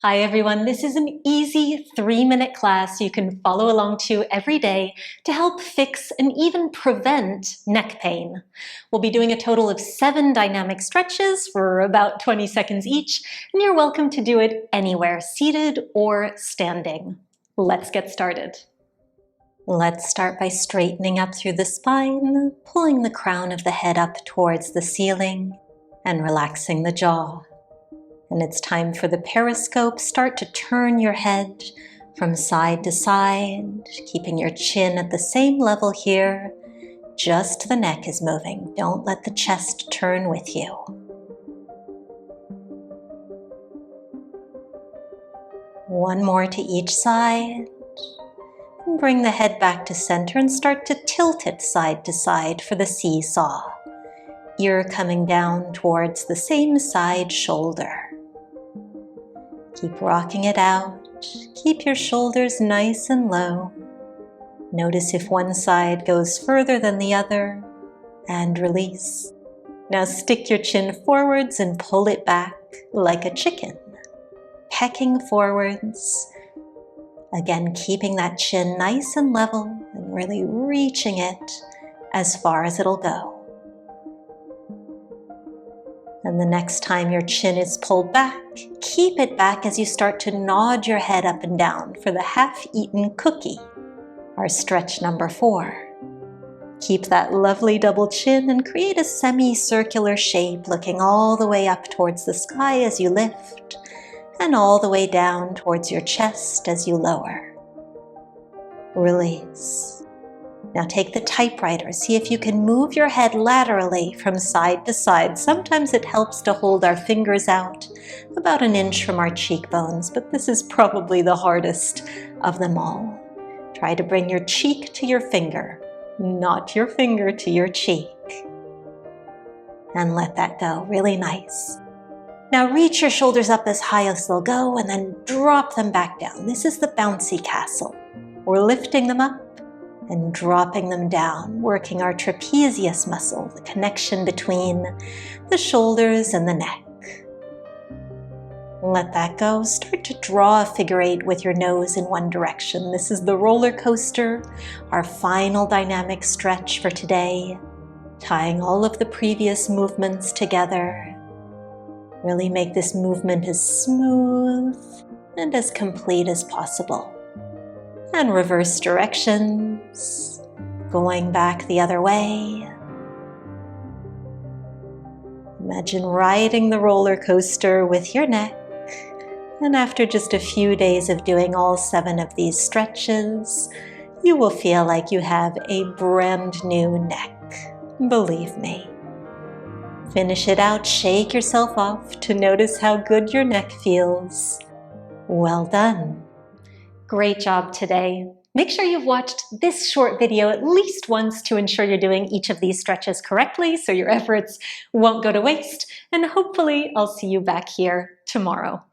Hi everyone, this is an easy 3-minute class you can follow along to every day to help fix and even prevent neck pain. We'll be doing a total of 7 dynamic stretches for about 20 seconds each, and you're welcome to do it anywhere, seated or standing. Let's get started. Let's start by straightening up through the spine, pulling the crown of the head up towards the ceiling, and relaxing the jaw. And it's time for the periscope. Start to turn your head from side to side, keeping your chin at the same level here. Just the neck is moving. Don't let the chest turn with you. One more to each side. And bring the head back to center and start to tilt it side to side for the seesaw. Ear coming down towards the same side shoulder. Keep rocking it out. Keep your shoulders nice and low. Notice if one side goes further than the other, and release. Now stick your chin forwards and pull it back like a chicken, pecking forwards. Again, keeping that chin nice and level and really reaching it as far as it'll go. And the next time your chin is pulled back, keep it back as you start to nod your head up and down for the half-eaten cookie, our stretch number 4. Keep that lovely double chin and create a semicircular shape looking all the way up towards the sky as you lift and all the way down towards your chest as you lower. Release. Now take the typewriter, see if you can move your head laterally from side to side. Sometimes it helps to hold our fingers out about 1 inch from our cheekbones, but this is probably the hardest of them all. Try to bring your cheek to your finger, not your finger to your cheek. And let that go, really nice. Now reach your shoulders up as high as they'll go and then drop them back down. This is the bouncy castle. We're lifting them up and dropping them down, working our trapezius muscle, the connection between the shoulders and the neck. Let that go. Start to draw a figure 8 with your nose in one direction. This is the roller coaster, our final dynamic stretch for today, tying all of the previous movements together. Really make this movement as smooth and as complete as possible. And reverse directions, going back the other way. Imagine riding the roller coaster with your neck, and after just a few days of doing all 7 of these stretches, you will feel like you have a brand new neck, believe me. Finish it out, shake yourself off to notice how good your neck feels. Well done. Great job today. Make sure you've watched this short video at least once to ensure you're doing each of these stretches correctly so your efforts won't go to waste, and hopefully I'll see you back here tomorrow.